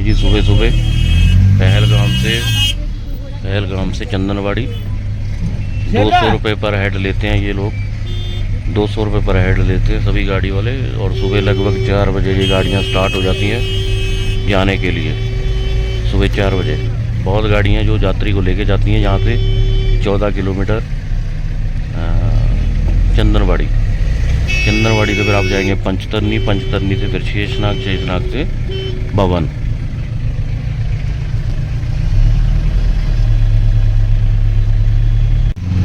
जी सुबह सुबह पहलगाम से चंदनवाड़ी। 200 रुपये पर हेड लेते हैं ये लोग, 200 रुपये पर हेड लेते हैं सभी गाड़ी वाले। और सुबह लगभग 4 बजे ये गाड़ियाँ स्टार्ट हो जाती हैं जाने के लिए। सुबह 4 बजे बहुत गाड़ियाँ जो यात्री को लेके जाती हैं यहाँ से 14 किलोमीटर चंदनवाड़ी से फिर आप जाएंगे पंचतरनी से फिर शेषनाग से भवन।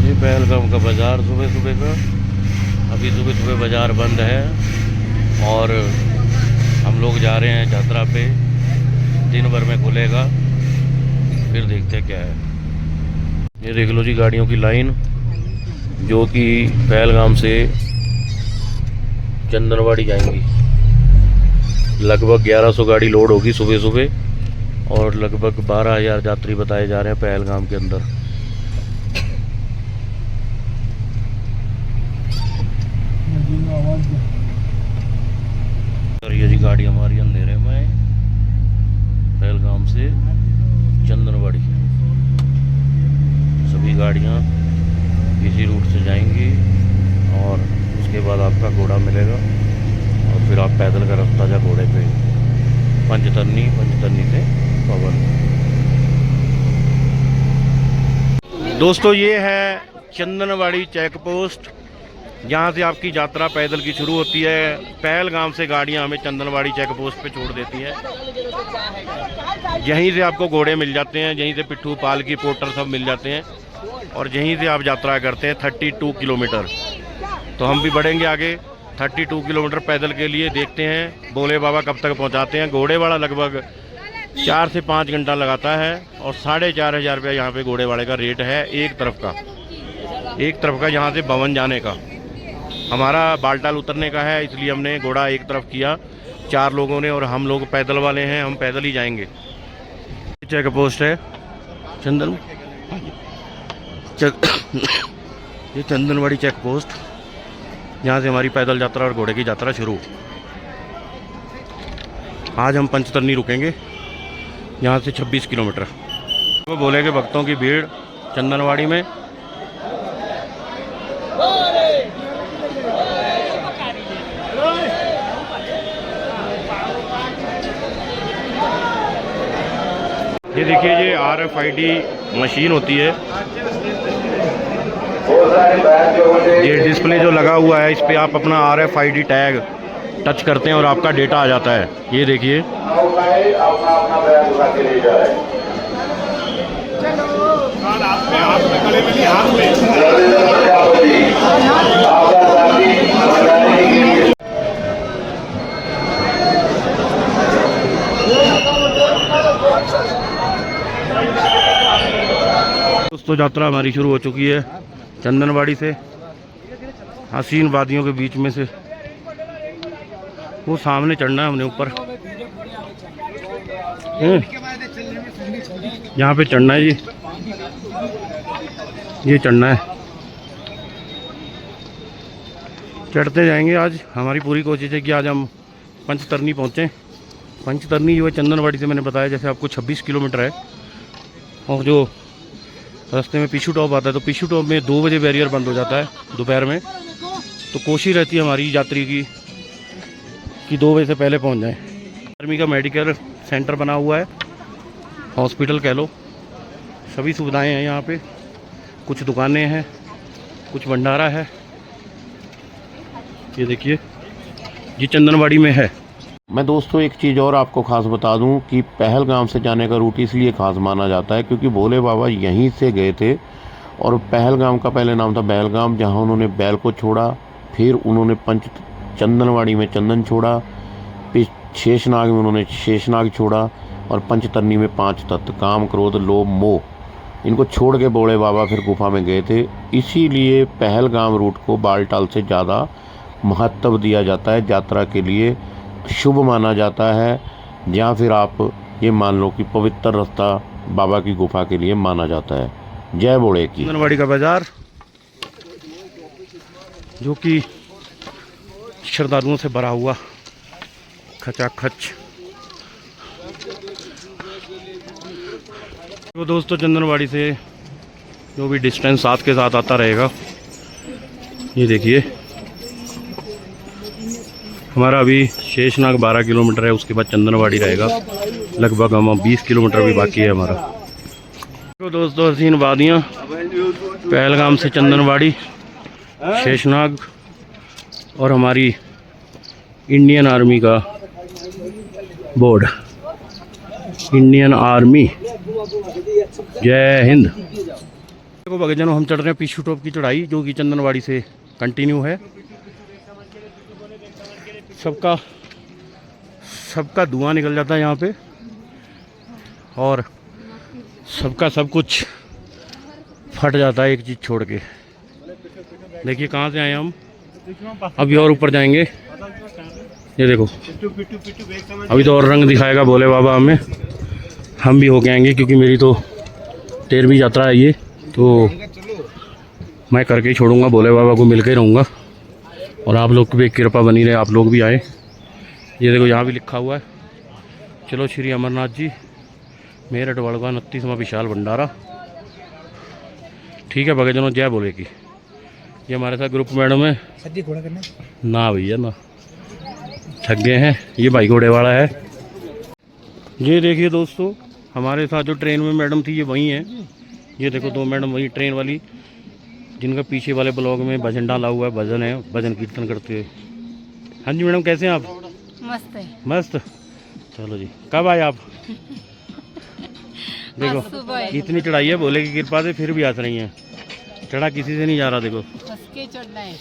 ये पहलगाम का बाज़ार सुबह सुबह का। अभी सुबह सुबह बाज़ार बंद है और हम लोग जा रहे हैं यात्रा पे। दिन भर में खुलेगा, फिर देखते हैं क्या है। ये देख लो जी गाड़ियों की लाइन जो कि पहलगाम से चंदनवाड़ी जाएंगी। लगभग 1100 गाड़ी लोड होगी सुबह सुबह और लगभग 12,000 यात्री बताए जा रहे हैं पहलगाम के अंदर। और ये जी गाड़ी हमारी अंधेरे में पहलगाम से चंदनवाड़ी। सभी गाड़ियाँ इसी रूट से जाएंगी और उसके बाद आपका घोड़ा मिलेगा और फिर आप पैदल का रास्ता जा घोड़े पे पंचतरनी से भवन। दोस्तों ये है चंदनवाड़ी चेक पोस्ट, यहाँ से आपकी यात्रा पैदल की शुरू होती है। पहलगाम से गाड़ियाँ हमें चंदनवाड़ी चेक पोस्ट पे छोड़ देती हैं। यहीं से आपको घोड़े मिल जाते हैं, यहीं से पिट्ठू पालकी पोर्टर सब मिल जाते हैं और यहीं से आप यात्रा करते हैं 32 किलोमीटर। तो हम भी बढ़ेंगे आगे 32 किलोमीटर पैदल के लिए। देखते हैं भोले बाबा कब तक पहुंचाते हैं। घोड़े वाला लगभग 4 से 5 घंटा लगाता है और 4,500 रुपया यहाँ पे घोड़े वाले का रेट है एक तरफ का यहाँ से भवन जाने का। हमारा बालटाल उतरने का है, इसलिए हमने घोड़ा एक तरफ किया 4 लोगों ने और हम लोग पैदल वाले हैं, हम पैदल ही जाएंगे। चेक पोस्ट है ये चंदनवाड़ी चेक पोस्ट, यहाँ से हमारी पैदल यात्रा और घोड़े की यात्रा शुरू। आज हम पंचतरनी रुकेंगे, यहाँ से 26 किलोमीटर। वो भोले के भक्तों की भीड़ चंदनवाड़ी में। ये देखिए ये RFID मशीन होती है। ये डिस्प्ले जो लगा हुआ है इस पे आप अपना RFID टैग टच करते हैं और आपका डेटा आ जाता है। ये देखिए दोस्तों यात्रा हमारी शुरू हो चुकी है चंदनवाड़ी से। हसीन वादियों के बीच में से वो सामने चढ़ना है हमने ऊपर। यहाँ पे चढ़ना है जी, ये चढ़ना है। चढ़ते जाएंगे। आज हमारी पूरी कोशिश है कि आज हम पंचतरनी पहुँचें। पंचतरनी जो है चंदनवाड़ी से मैंने बताया जैसे आपको 26 किलोमीटर है और जो रास्ते में पिछू टॉप आता है तो पिछू टॉप में 2 बजे बैरियर बंद हो जाता है दोपहर में। तो कोशिश रहती है हमारी यात्री की कि 2 बजे से पहले पहुंच जाएं। आर्मी का मेडिकल सेंटर बना हुआ है, हॉस्पिटल कह लो, सभी सुविधाएं हैं यहाँ पे। कुछ दुकानें हैं, कुछ भंडारा है। ये देखिए ये चंदनवाड़ी में है। मैं दोस्तों एक चीज़ और आपको ख़ास बता दूं कि पहलगाम से जाने का रूट इसलिए ख़ास माना जाता है क्योंकि भोले बाबा यहीं से गए थे और पहलगाम का पहले नाम था बैलगाम, जहां उन्होंने बैल को छोड़ा। फिर उन्होंने चंदनवाड़ी में चंदन छोड़ा, फिर शेषनाग में उन्होंने शेषनाग छोड़ा और पंचतरनी में 5 तत्व काम क्रोध लोभ मोह इनको छोड़ के भोले बाबा फिर गुफा में गए थे। इसीलिए पहलगाम रूट को बालटाल से ज़्यादा महत्व दिया जाता है, यात्रा के लिए शुभ माना जाता है। या फिर आप ये मान लो कि पवित्र रास्ता बाबा की गुफा के लिए माना जाता है। जय भोले की। चंदनवाड़ी का बाजार जो कि श्रद्धालुओं से भरा हुआ खचाखच तो दोस्तों चंदनवाड़ी से जो भी डिस्टेंस साथ के साथ आता रहेगा, ये देखिए हमारा अभी शेषनाग 12 किलोमीटर है, उसके बाद चंदनवाड़ी रहेगा। लगभग हम 20 किलोमीटर भी बाकी है हमारा। तो दोस्तों हसीन वादियाँ, पहलगाम से चंदनवाड़ी, शेषनाग और हमारी इंडियन आर्मी का बोर्ड, इंडियन आर्मी, जय हिंद। देखो भगजनों हम चढ़ रहे हैं पीछू टॉप की चढ़ाई, जो कि चंदनवाड़ी से कंटिन्यू है। सबका धुआं निकल जाता है यहाँ पे, और सबका सब कुछ फट जाता है एक चीज़ छोड़ के। देखिए कहाँ से आए हम, अभी और ऊपर जाएंगे। ये देखो अभी तो और रंग दिखाएगा भोले बाबा हमें, हम भी होके आएंगे, क्योंकि मेरी तो 13वीं यात्रा है ये, तो मैं करके ही छोड़ूंगा, भोले बाबा को मिल के रहूँगा। और आप लोग की भी कृपा बनी रहे, आप लोग भी आए। ये देखो यहाँ भी लिखा हुआ है, चलो श्री अमरनाथ जी, मेरठ वड़वा 29वां विशाल भंडारा। ठीक है भगतजनों, जय बोले की। ये हमारे साथ ग्रुप मैडम है ना भैया ना, थक गए हैं। ये भाई घोड़े वाला है। ये देखिए दोस्तों हमारे साथ जो ट्रेन में मैडम थी ये वही है। ये देखो 2 मैडम वही ट्रेन वाली, जिनका पीछे वाले ब्लॉग में भजन डाला हुआ है, भजन है, भजन कीर्तन करते हुए। हाँ जी मैडम, कैसे हैं आप? मस्त है। मस्त, चलो जी। कब आए आप? देखो इतनी चढ़ाई है भोले की कृपा से, फिर भी हंस रही हैं। चढ़ा किसी से नहीं जा रहा, देखो हंस के चढ़ना है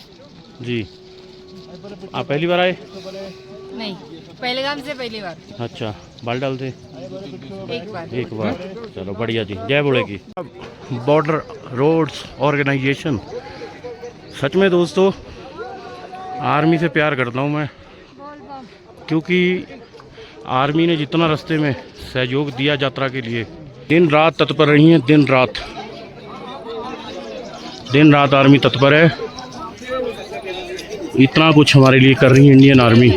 जी। आप पहली बार आए? नहीं, पहलगाम से पहली बार। अच्छा, बालडाल से एक बार। चलो बढ़िया जी, जय भोले की। बॉर्डर रोड्स ऑर्गेनाइजेशन, सच में दोस्तों आर्मी से प्यार करता हूँ मैं, क्योंकि आर्मी ने जितना रास्ते में सहयोग दिया यात्रा के लिए, दिन रात तत्पर रही हैं। दिन रात आर्मी तत्पर है। इतना कुछ हमारे लिए कर रही है इंडियन आर्मी,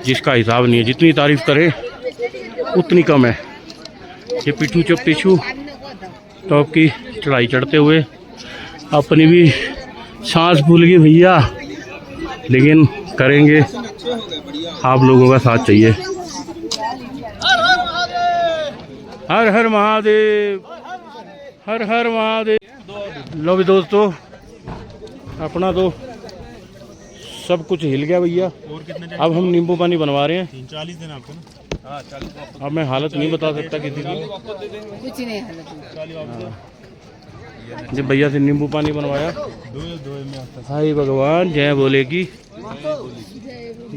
जिसका हिसाब नहीं है। जितनी तारीफ करे उतनी कम है। ये पीछू टॉप की चढ़ाई चढ़ते हुए अपनी भी सांस भूल गई भैया, लेकिन करेंगे, आप लोगों का साथ चाहिए। हर हर महादेव, हर हर महादेव। लो भी दोस्तों अपना तो सब कुछ हिल गया भैया। अब हम नींबू पानी बनवा रहे हैं। 40 दिन आपको ना। अब मैं हालत नहीं बता सकता किसी की, कुछ नहीं हालत। जब भैया से नींबू पानी बनवाया। हाय भगवान, जय बोले की।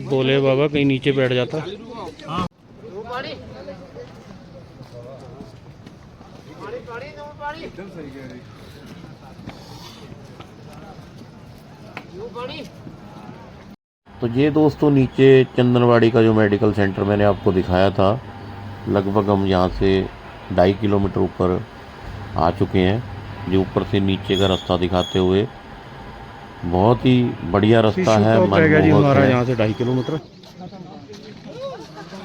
बोले बाबा कहीं नीचे बैठ जाता। तो ये दोस्तों नीचे चंदनवाड़ी का जो मेडिकल सेंटर मैंने आपको दिखाया था, लगभग हम यहाँ से 2.5 किलोमीटर ऊपर आ चुके हैं। जो ऊपर से नीचे का रास्ता दिखाते हुए, बहुत ही बढ़िया रास्ता है, मनमोहक है। यहाँ से 2.5 किलोमीटर।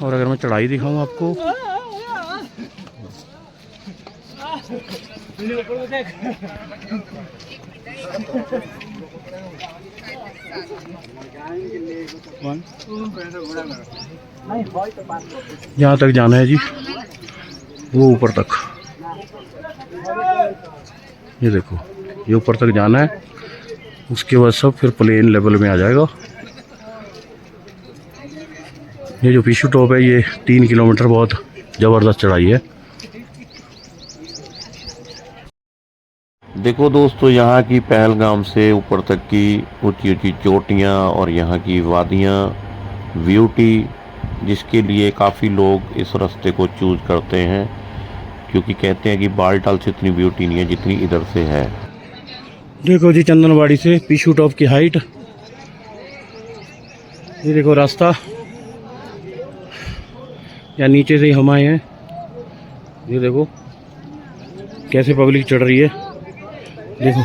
और अगर मैं चढ़ाई दिखाऊं आपको, यहाँ तक जाना है जी, वो ऊपर तक। ये देखो ये ऊपर तक जाना है, उसके बाद सब फिर प्लेन लेवल में आ जाएगा। ये जो पीछू टॉप है ये 3 किलोमीटर, बहुत ज़बरदस्त चढ़ाई है। देखो दोस्तों यहाँ की पहलगाम से ऊपर तक की ऊंची ऊंची चोटियाँ और यहाँ की वादियाँ, ब्यूटी, जिसके लिए काफ़ी लोग इस रास्ते को चूज करते हैं, क्योंकि कहते हैं कि बालटाल से इतनी ब्यूटी नहीं है जितनी इधर से है। देखो जी चंदनवाड़ी से पीछू टॉप की हाइट। ये देखो रास्ता, या नीचे से ही हम आए हैं। ये देखो कैसे पब्लिक चढ़ रही है, देखो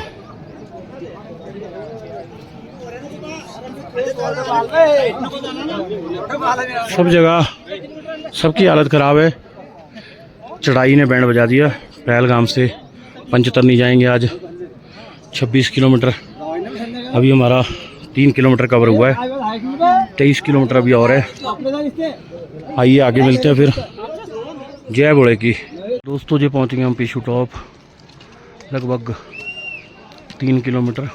सबकी हालत ख़राब है। चढ़ाई ने बैंड बजा दिया। पहलगाम से पंचतरनी जाएंगे आज 26 किलोमीटर। अभी हमारा 3 किलोमीटर कवर हुआ है, 23 किलोमीटर अभी और है। आइए आगे मिलते हैं फिर। जय बोले की दोस्तों, जी पहुँच गए हम पीछू टॉप, लगभग 3 किलोमीटर।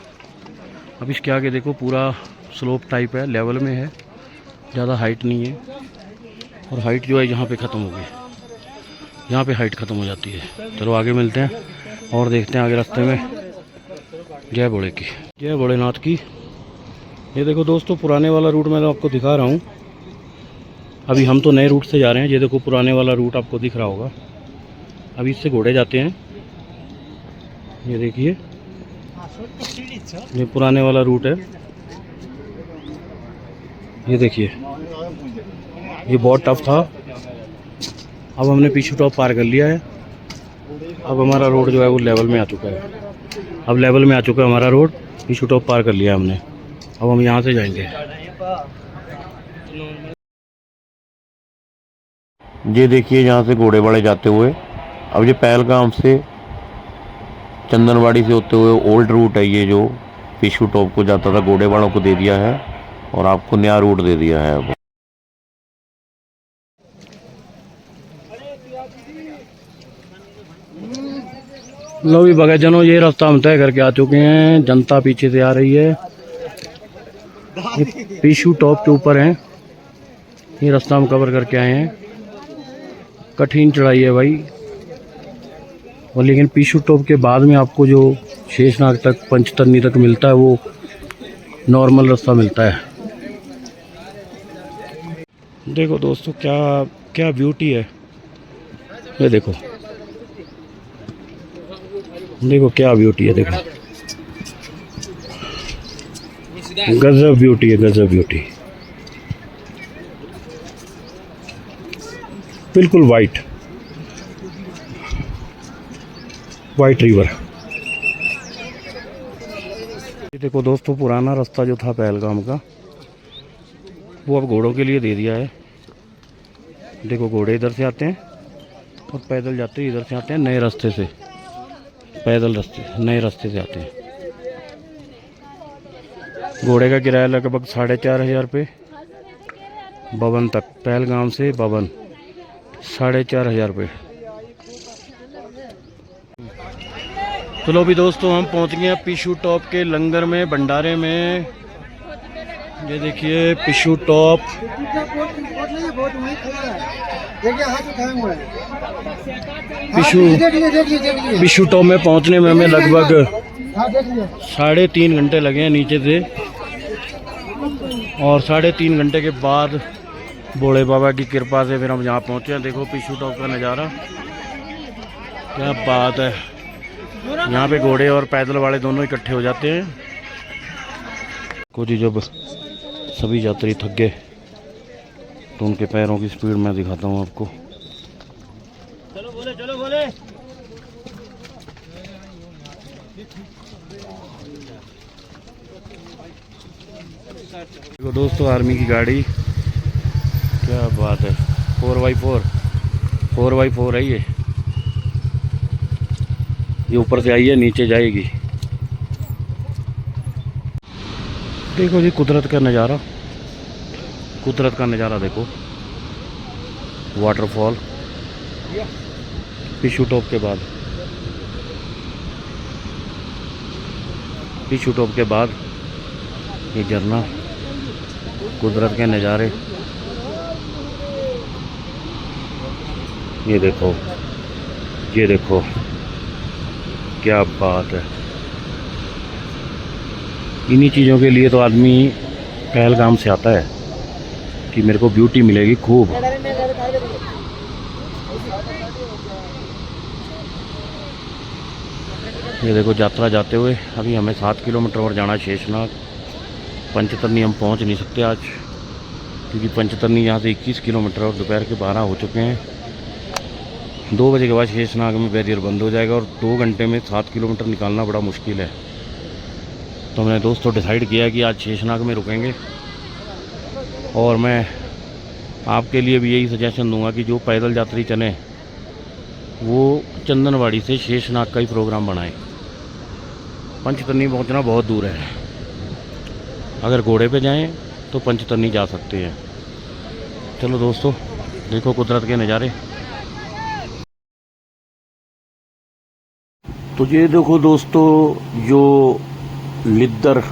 अब इसके आगे देखो पूरा स्लोप टाइप है, लेवल में है, ज़्यादा हाइट नहीं है। और हाइट जो है यहाँ पे ख़त्म हो गई, यहाँ पे हाइट ख़त्म हो जाती है। चलो आगे मिलते हैं और देखते हैं आगे रास्ते में। जय भोले की, जय भोलेनाथ की। ये देखो दोस्तों, पुराने वाला रूट मैं तो आपको दिखा रहा हूँ। अभी हम तो नए रूट से जा रहे हैं। ये देखो पुराने वाला रूट आपको दिख रहा होगा। अभी इससे घोड़े जाते हैं। ये देखिए, ये पुराने वाला रूट है। ये देखिए, ये बहुत टफ था। अब हमने पीछू टॉप पार कर लिया है। अब हमारा रोड जो है वो लेवल में आ चुका है। अब लेवल में आ चुका है हमारा रोड। पीछू टॉप पार कर लिया हमने। अब हम यहाँ से जाएंगे। ये देखिए यहाँ से घोड़े वाड़े जाते हुए। अब ये पहलगाम से चंदनवाड़ी से होते हुए ओल्ड रूट है, ये जो पीछू टॉप को जाता था, घोड़े वालों को दे दिया है और आपको नया रूट दे दिया है। अब लो भी भगतजनों, ये रास्ता हम तय करके आ चुके हैं। जनता पीछे से आ रही है। ये पीछू टॉप के ऊपर हैं। ये रास्ता हम कवर करके आए हैं। कठिन चढ़ाई है भाई। और लेकिन पीछू टॉप के बाद में आपको जो शेषनाग तक, पंचतरनी तक मिलता है, वो नॉर्मल रास्ता मिलता है। देखो दोस्तों, क्या क्या ब्यूटी है। ये देखो, देखो क्या ब्यूटी है। देखो, गजब ब्यूटी है, गजब ब्यूटी। बिल्कुल वाइट वाइट रिवर। ये देखो दोस्तों, पुराना रास्ता जो था पहलगाम का, वो अब घोड़ों के लिए दे दिया है। देखो, घोड़े इधर से आते हैं और पैदल जाते इधर से आते हैं, नए रास्ते से। पैदल रास्ते, नए रास्ते से आते हैं। घोड़े का किराया लगभग 4,500 रुपये भवन तक। पहलगाम से भवन 4,500 रुपये। चलो भी दोस्तों, हम पहुंच गए पीछू टॉप के लंगर में, भंडारे में। ये देखिए पीछू टॉप। पीछू टॉप में पहुंचने में हमें लगभग 3.5 घंटे लगे हैं नीचे से। और 3.5 घंटे के बाद भोले बाबा की कृपा से फिर हम यहाँ पहुँचे हैं। देखो पीछू टॉप का नज़ारा, क्या बात है। यहाँ पे घोड़े और पैदल वाले दोनों इकट्ठे हो जाते हैं। कुछ जब सभी यात्री थक गए तो उनके पैरों की स्पीड मैं दिखाता हूँ आपको। चलो बोले, चलो बोले। देखो दोस्तों, आर्मी की गाड़ी, क्या बात है। 4x4 है ये ऊपर से आई है, नीचे जाएगी। देखो जी कुदरत का नज़ारा, कुदरत का नज़ारा देखो। वाटरफॉल पीछू टॉप के बाद, पीछू टॉप के बाद ये झरना, कुदरत के नज़ारे। ये देखो, ये देखो, क्या बात है। इन्हीं चीज़ों के लिए तो आदमी पहलगाम से आता है कि मेरे को ब्यूटी मिलेगी खूब। ये देखो यात्रा जाते हुए। अभी हमें 7 किलोमीटर और जाना है शेषनाग। पंचतरनी हम पहुंच नहीं सकते आज, क्योंकि पंचतरनी यहाँ से 21 किलोमीटर और दोपहर के 12 हो चुके हैं। 2 बजे के बाद शेषनाग में बैरियर बंद हो जाएगा और 2 घंटे में 7 किलोमीटर निकालना बड़ा मुश्किल है। तो हमने दोस्तों डिसाइड किया कि आज शेषनाग में रुकेंगे और मैं आपके लिए भी यही सजेशन दूंगा कि जो पैदल यात्री चले वो चंदनवाड़ी से शेषनाग का ही प्रोग्राम बनाएं। पंचतरनी पहुंचना बहुत दूर है। अगर घोड़े पे जाएं तो पंचतरनी जा सकते हैं। चलो दोस्तों, देखो कुदरत के नज़ारे। तो ये देखो दोस्तों, जो लिद्दर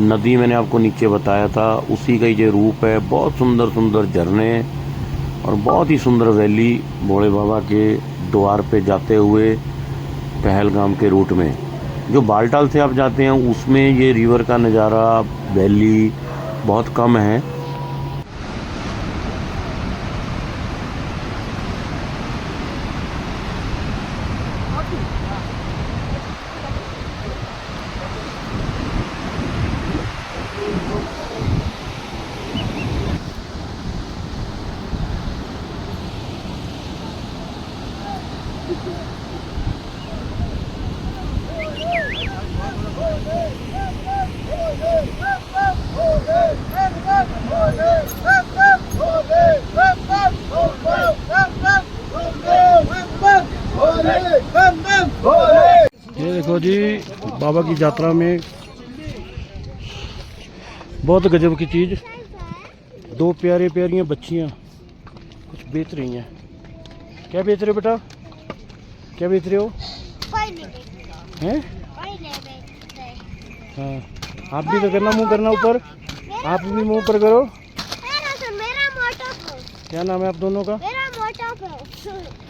नदी मैंने आपको नीचे बताया था, उसी का ये रूप है। बहुत सुंदर सुंदर झरने और बहुत ही सुंदर वैली भोले बाबा के द्वार पे जाते हुए पहलगाम के रूट में। जो बालटाल से आप जाते हैं उसमें ये रिवर का नज़ारा, वैली बहुत कम है। ये देखो जी, बाबा की यात्रा में बहुत गजब की चीज़, दो प्यारी प्यारियाँ बच्चियाँ कुछ बेच रही हैं। क्या बेच रहे हो बेटा? क्या बेच रहे हो? हैं? हाँ, आप भी तो करना, मुंह करना ऊपर। आप भी मुंह ऊपर करो। क्या नाम है आप दोनों का?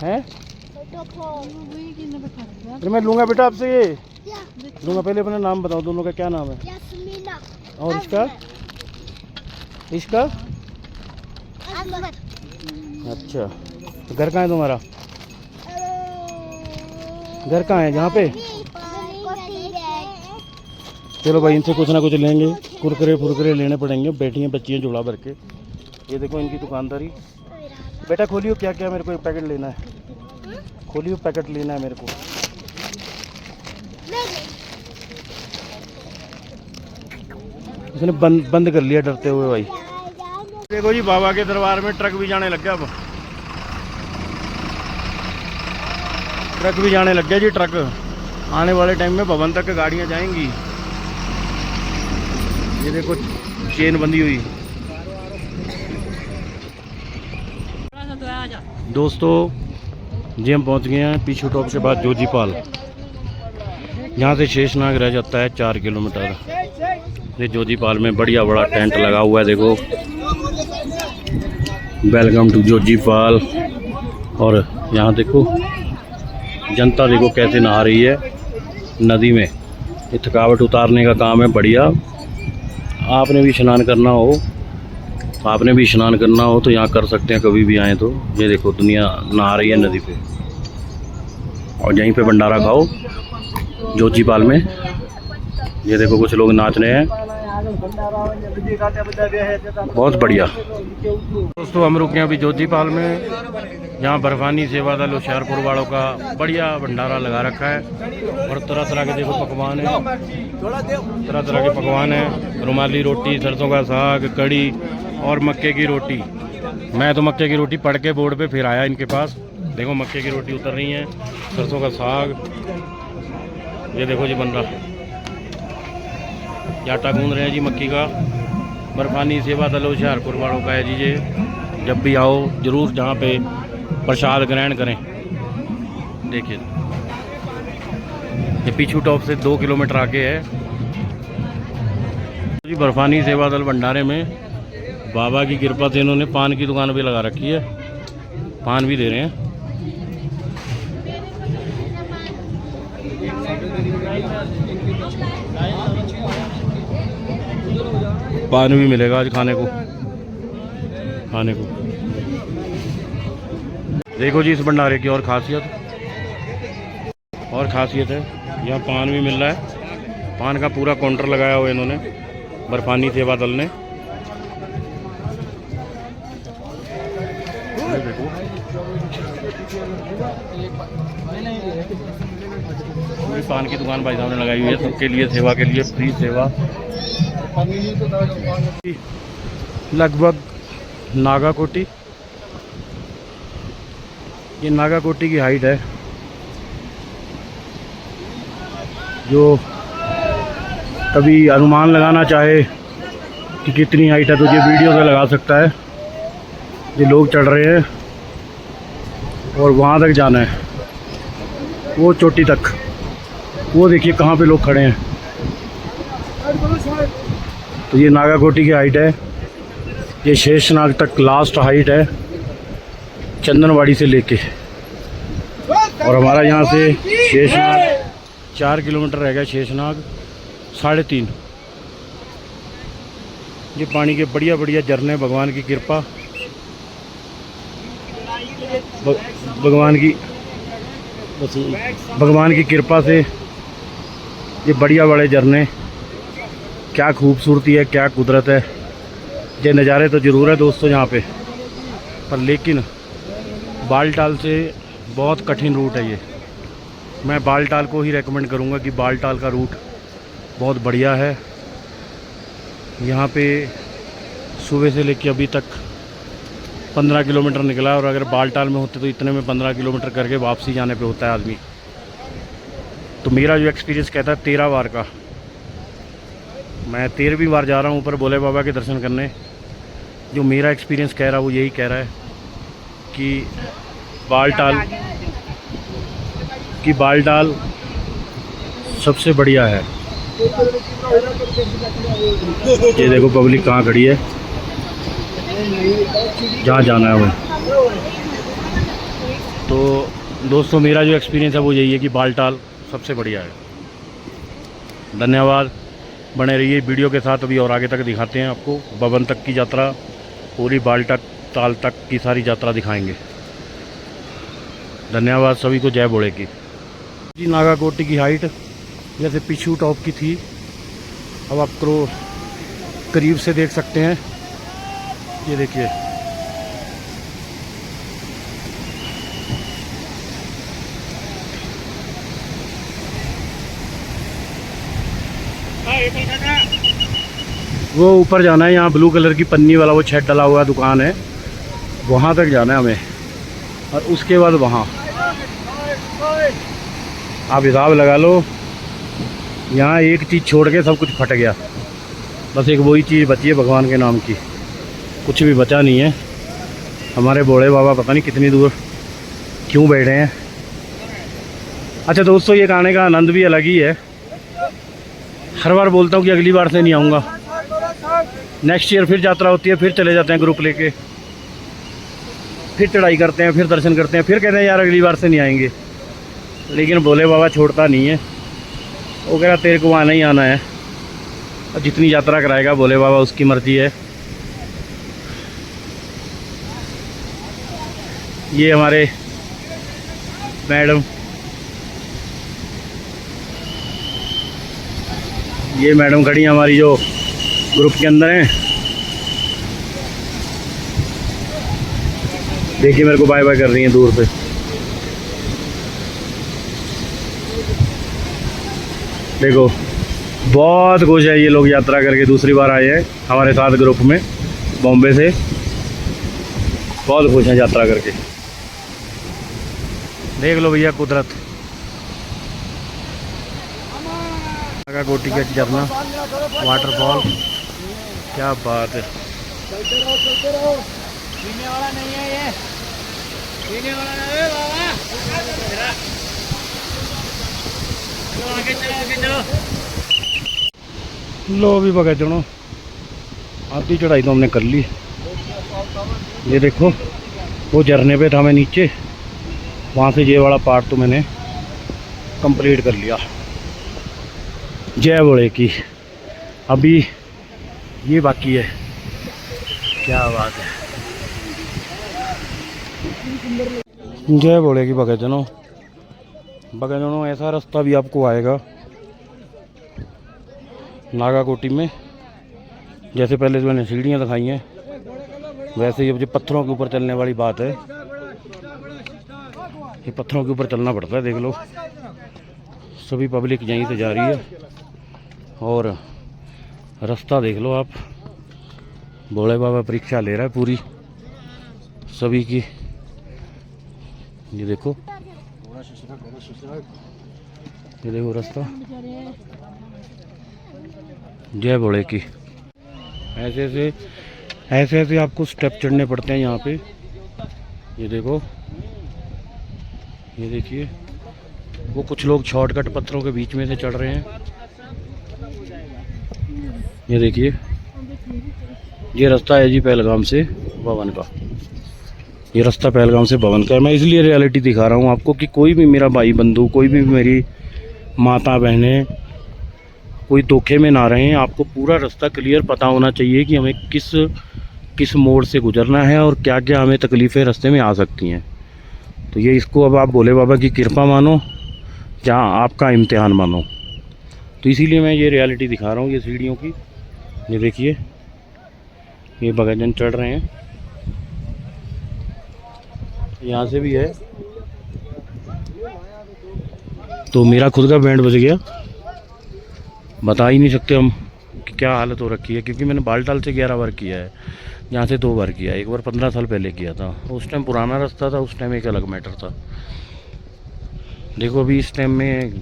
हैं? फिर मैं लूँगा बेटा आपसे, ये लूँगा। पहले अपना नाम बताओ, दोनों का क्या नाम है? यास्मीना। और इसका? इसका? अच्छा, तो घर कहाँ है तुम्हारा? घर कहाँ है? जहाँ पे? चलो भाई, इनसे कुछ ना कुछ लेंगे। कुरकुरे फुरकुरे लेने पड़ेंगे। बैठी हैं बच्चियाँ जोड़ा भर के। ये देखो इनकी दुकानदारी। बेटा खोलियो, क्या क्या मेरे को एक पैकेट लेना है। खोलियो, पैकेट लेना है मेरे को। इसने बंद कर लिया डरते हुए भाई। देखो जी, बाबा के दरबार में ट्रक भी जाने लग गया। अब ट्रक भी जाने लग गया जी। ट्रक आने वाले टाइम में भवन तक गाड़ियां जाएंगी। ये देखो चेन बंधी हुई। दोस्तों जी, हम पहुंच गए हैं पीछू टॉप के बाद जोजीपाल। यहाँ से शेषनाग रह जाता है 4 किलोमीटर। ये जोजीपाल में बढ़िया बड़ा टेंट लगा हुआ है। देखो, वेलकम टू जोजीपाल। और यहाँ देखो जनता, देखो कैसे नहा रही है नदी में। ये थकावट उतारने का काम है। बढ़िया। आपने भी स्नान करना हो तो यहाँ कर सकते हैं, कभी भी आए तो। ये देखो दुनिया नहा रही है नदी पे। और यहीं पे भंडारा खाओ जोजीपाल में। ये देखो कुछ लोग नाच रहे हैं। बहुत बढ़िया। दोस्तों, हम रुके हैं अभी जोजीपाल में। यहाँ बर्फानी सेवा दल होशियारपुर वालों का बढ़िया भंडारा लगा रखा है। और तरह तरह के देखो पकवान हैं। तरह तरह के पकवान हैं। रुमाली रोटी, सरसों का साग, कड़ी और मक्के की रोटी। मैं तो मक्के की रोटी पढ़ के बोर्ड पे फिर आया इनके पास। देखो मक्के की रोटी उतर रही है, सरसों का साग। ये देखो जी बन रहा, आटा गूंद रहे हैं जी मक्की का। बर्फानी सेवा दल होशियारपुर वालों का है जी ये। जब भी आओ जरूर जहाँ पे प्रसाद ग्रहण करें। देखिए ये पीछू टॉप से 2 किलोमीटर आगे है जी। बर्फानी सेवा दल भंडारे में बाबा की कृपा से इन्होंने पान की दुकान भी लगा रखी है। पान भी दे रहे हैं। पान भी मिलेगा आज खाने को। देखो जी इस भंडारे की और खासियत है, यहाँ पान भी मिल रहा है। पान का पूरा काउंटर लगाया हुआ है इन्होंने, बर्फानी सेवा दल ने। देखो पान की दुकान भाई साहब ने लगाई हुई है सबके लिए, सेवा के लिए, फ्री सेवा। लगभग नागाकोटी ये नागा कोटी की हाइट है, जो कभी अनुमान लगाना चाहे कि कितनी हाइट है तो ये वीडियो से लगा सकता है। ये लोग चढ़ रहे हैं और वहाँ तक जाना है, वो चोटी तक। वो देखिए कहाँ पे लोग खड़े हैं। तो ये नागा कोटी की हाइट है। ये शेषनाग तक लास्ट हाइट है चंदनवाड़ी से लेके, और हमारा यहाँ से शेषनाग 4 किलोमीटर रह गया। शेषनाग 3.5। ये पानी के बढ़िया बढ़िया झरने, भगवान की कृपा, भगवान की कृपा से ये बढ़िया बड़े झरने। क्या खूबसूरती है, क्या कुदरत है। ये नज़ारे तो ज़रूर है दोस्तों यहाँ पे, पर लेकिन बालटाल से बहुत कठिन रूट है ये। मैं बालटाल को ही रेकमेंड करूँगा कि बालटाल का रूट बहुत बढ़िया है। यहाँ पे सुबह से लेकर अभी तक 15 किलोमीटर निकला है, और अगर बालटाल में होते तो इतने में 15 किलोमीटर करके वापसी जाने पे होता है आदमी। तो मेरा जो एक्सपीरियंस कहता है 13 बार का, मैं 13वीं बार जा रहा हूँ ऊपर भोले बाबा के दर्शन करने। जो मेरा एक्सपीरियंस कह रहा है वो यही कह रहा है कि बालटाल सबसे बढ़िया है। ये देखो पब्लिक कहाँ खड़ी है, जहाँ जाना है वो। तो दोस्तों मेरा जो एक्सपीरियंस है वो यही है कि बालटाल सबसे बढ़िया है। धन्यवाद, बने रहिए वीडियो के साथ। अभी और आगे तक दिखाते हैं आपको भवन तक की यात्रा, पूरी बालटाल तक की सारी यात्रा दिखाएंगे। धन्यवाद सभी को, जय भोले की। जी नागा कोटी की हाइट जैसे पिछू टॉप की थी, अब आप करीब से देख सकते हैं। ये देखिए वो ऊपर जाना है। यहाँ ब्लू कलर की पन्नी वाला वो छत डला हुआ दुकान है, वहाँ तक जाना है हमें, और उसके बाद वहाँ आप हिसाब लगा लो। यहाँ एक चीज़ छोड़ के सब कुछ फट गया, बस एक वही चीज़ बची है भगवान के नाम की, कुछ भी बचा नहीं है। हमारे भोले बाबा पता नहीं कितनी दूर क्यों बैठे हैं। अच्छा दोस्तों, ये गाने का आनंद भी अलग ही है। हर बार बोलता हूँ कि अगली बार से नहीं आऊँगा, नेक्स्ट ईयर फिर यात्रा होती है, फिर चले जाते हैं ग्रुप लेके, फिर चढ़ाई करते हैं, फिर दर्शन करते हैं, फिर कहते हैं यार अगली बार से नहीं आएंगे। लेकिन भोले बाबा छोड़ता नहीं है, वो कह रहा तेरे को आना ही आना है, और जितनी यात्रा कराएगा भोले बाबा उसकी मर्जी है। ये हमारे मैडम, ये मैडम खड़ी हैं हमारी जो ग्रुप के अंदर हैं। देखिए मेरे को बाय बाय कर रही हैं दूर से। देखो बहुत खुश है ये लोग यात्रा करके, दूसरी बार आए हैं हमारे साथ ग्रुप में बॉम्बे से, बहुत खुश हैं यात्रा करके। देख लो भैया कुदरत नागा कोटी का झरना, वाटरफॉल, क्या बात है। चलते रहो। पीने वाला नहीं है ये, पीने वाला नहीं है बाबा। चलो आगे चलो। लो भी बगैर चलो, आधी चढ़ाई तो हमने कर ली। ये देखो वो झरने पे था मैं नीचे, वहाँ से ये वाला पार्ट तो मैंने कंप्लीट कर लिया। जय भोले की। अभी ये बाकी है, क्या बात है। जय भोले की भगतजनों। भगतजनों ऐसा रास्ता भी आपको आएगा नागा कोटी में, जैसे पहले जो मैंने सीढ़ियाँ दिखाई हैं वैसे ही अब जो पत्थरों के ऊपर चलने वाली बात है, ये पत्थरों के ऊपर चलना पड़ता है। देख लो सभी पब्लिक यहीं से जा रही है, और रास्ता देख लो आप, भोले बाबा परीक्षा ले रहा है पूरी सभी की। ये देखो, ये देखो रास्ता जय भोले की। ऐसे ऐसे आपको स्टेप चढ़ने पड़ते हैं यहाँ पे। ये देखो, ये देखिए, वो कुछ लोग शॉर्टकट पत्थरों के बीच में से चढ़ रहे हैं। ये देखिए, ये रास्ता है जी पहलगाम से भवन का। ये रास्ता पहलगाम से भवन का है। मैं इसलिए रियलिटी दिखा रहा हूँ आपको कि कोई भी मेरा भाई बंधु, कोई भी मेरी माता बहनें कोई धोखे में ना रहें। आपको पूरा रास्ता क्लियर पता होना चाहिए कि हमें किस मोड़ से गुजरना है और क्या क्या हमें तकलीफ़ें रास्ते में आ सकती हैं। तो ये इसको अब आप भोले बाबा की कृपा मानो या आपका इम्तिहान मानो। तो इसीलिए मैं ये रियलिटी दिखा रहा हूँ ये सीढ़ियों की। ये देखिए, ये भगतजन चढ़ रहे हैं, यहाँ से भी है। तो मेरा खुद का बैंड बज गया, बता ही नहीं सकते हम कि क्या हालत हो रखी है। क्योंकि मैंने बालटाल से 11 बार किया है, यहाँ से 2 बार किया है। एक बार 15 साल पहले किया था, उस टाइम पुराना रास्ता था, उस टाइम एक अलग मैटर था। देखो अभी इस टाइम में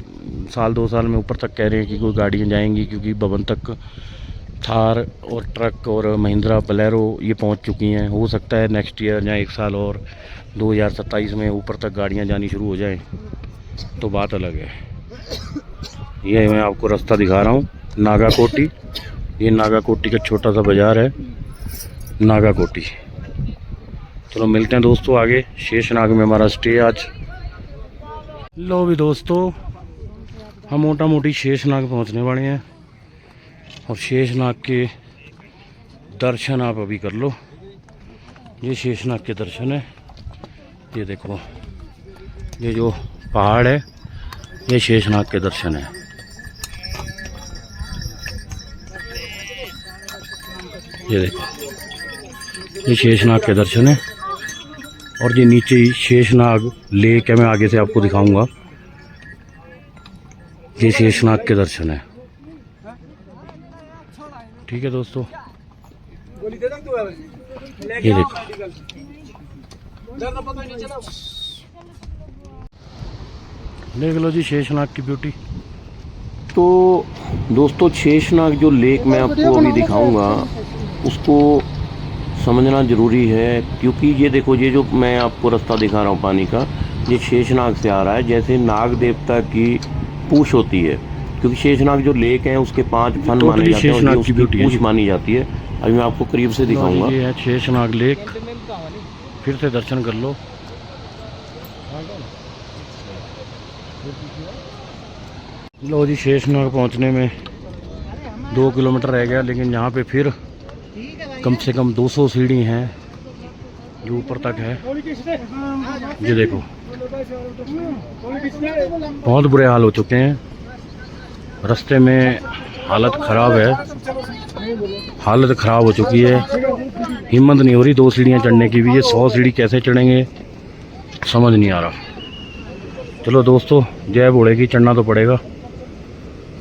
साल 2 साल में ऊपर तक कह रहे हैं कि कोई गाड़ियाँ जाएंगी, क्योंकि भवन तक थार और ट्रक और महिंद्रा बलेरो ये पहुंच चुकी हैं। हो सकता है नेक्स्ट ईयर या 1 साल और 2027 में ऊपर तक गाड़ियां जानी शुरू हो जाएं, तो बात अलग है। ये मैं आपको रास्ता दिखा रहा हूँ, नागा कोटी। ये नागा कोटी का छोटा सा बाज़ार है, नागा कोटी। चलो मिलते हैं दोस्तों आगे। शेषनाग में हमारा स्टे आज। लो भी दोस्तों, हम मोटा मोटी शेषनाग पहुँचने वाले हैं और शेषनाग के दर्शन आप अभी कर लो। ये शेषनाग के दर्शन है। ये देखो, ये जो पहाड़ है ये शेषनाग के दर्शन है। ये देखो, ये शेषनाग के दर्शन है। और ये नीचे ही शेषनाग लेक है, मैं आगे से आपको दिखाऊंगा। ये शेषनाग के दर्शन है। ठीक है दोस्तों, ये देखो, देख लो जी शेषनाग की ब्यूटी। तो दोस्तों, शेषनाग जो लेक मैं आपको अभी दिखाऊंगा उसको समझना ज़रूरी है। क्योंकि ये देखो, ये जो मैं आपको रास्ता दिखा रहा हूँ पानी का, ये शेषनाग से आ रहा है। जैसे नाग देवता की पूछ होती है, क्योंकि शेषनाग जो लेक है उसके 5 फन माने जाते हैं और ये उसकी पूछ मानी जाती है। अभी मैं आपको करीब से दिखाऊंगा। ये है शेषनाग लेक, फिर से दर्शन कर लो। लो जी, शेषनाग पहुंचने में 2 किलोमीटर रह गया, लेकिन यहाँ पे फिर कम से कम 200 सीढ़ी हैं जो ऊपर तक है। ये देखो, बहुत बुरे हाल हो चुके हैं रास्ते में। हालत ख़राब है, हालत ख़राब हो चुकी है। हिम्मत नहीं हो रही 2 सीढ़ियाँ चढ़ने की भी। ये 100 सीढ़ी कैसे चढ़ेंगे समझ नहीं आ रहा। चलो दोस्तों, जय भोले की, चढ़ना तो पड़ेगा।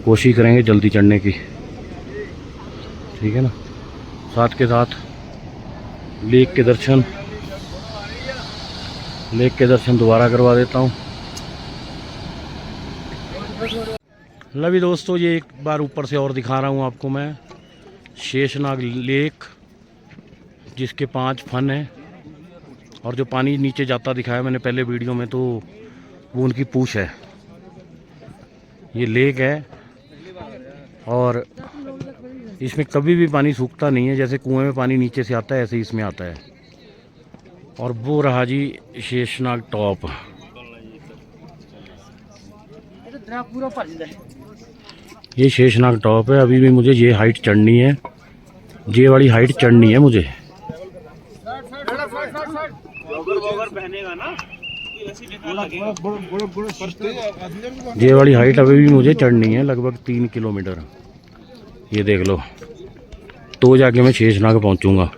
कोशिश करेंगे जल्दी चढ़ने की, ठीक है ना। साथ के साथ लेक के दर्शन दोबारा करवा देता हूँ। लवी दोस्तों, ये एक बार ऊपर से और दिखा रहा हूँ आपको मैं। शेषनाग लेक, जिसके 5 फन हैं, और जो पानी नीचे जाता दिखाया मैंने पहले वीडियो में, तो वो उनकी पूछ है। ये लेक है और इसमें कभी भी पानी सूखता नहीं है। जैसे कुएं में पानी नीचे से आता है, ऐसे ही इसमें आता है। और वो रहा जी शेषनाग टॉप। ये शेषनाग टॉप है। अभी भी मुझे ये हाइट चढ़नी है, ये वाली हाइट चढ़नी है मुझे। ये वाली हाइट अभी भी मुझे चढ़नी है, लगभग 3 किलोमीटर। ये देख लो, तो जाके मैं शेषनाग पहुंचूंगा।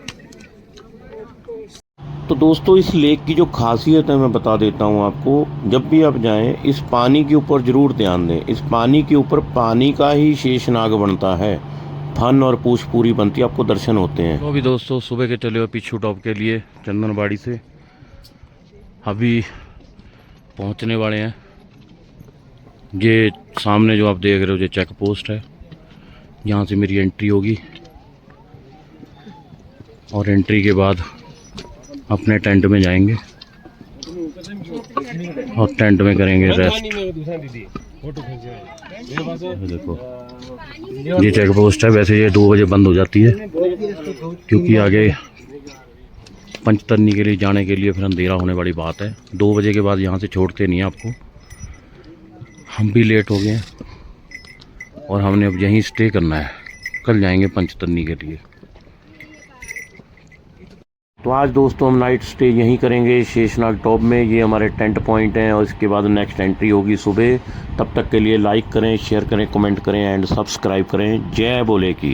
तो दोस्तों, इस लेक की जो खासियत है मैं बता देता हूँ आपको। जब भी आप जाएं, इस पानी के ऊपर ज़रूर ध्यान दें। इस पानी के ऊपर पानी का ही शेषनाग बनता है, फन और पूछ पूरी बनती है, आपको दर्शन होते हैं। तो अभी दोस्तों सुबह के चले हुए पिछू टॉप के लिए चंदनबाड़ी से। अभी पहुंचने वाले हैं। ये सामने जो आप देख रहे हो ये चेक पोस्ट है, यहाँ से मेरी एंट्री होगी और एंट्री के बाद अपने टेंट में जाएंगे और टेंट में करेंगे रेस्ट। देखो ये चेक पोस्ट है, वैसे ये 2 बजे बंद हो जाती है क्योंकि आगे पंचतरनी के लिए जाने के लिए फिर अंधेरा होने वाली बात है। 2 बजे के बाद यहाँ से छोड़ते नहीं हैं आपको। हम भी लेट हो गए हैं और हमने अब यहीं स्टे करना है, कल जाएंगे पंचतरनी के लिए। तो आज दोस्तों हम नाइट स्टे यहीं करेंगे शेषनाग टॉप में। ये हमारे टेंट पॉइंट हैं और इसके बाद नेक्स्ट एंट्री होगी सुबह। तब तक के लिए लाइक करें, शेयर करें, कमेंट करें एंड सब्सक्राइब करें। जय बोले की।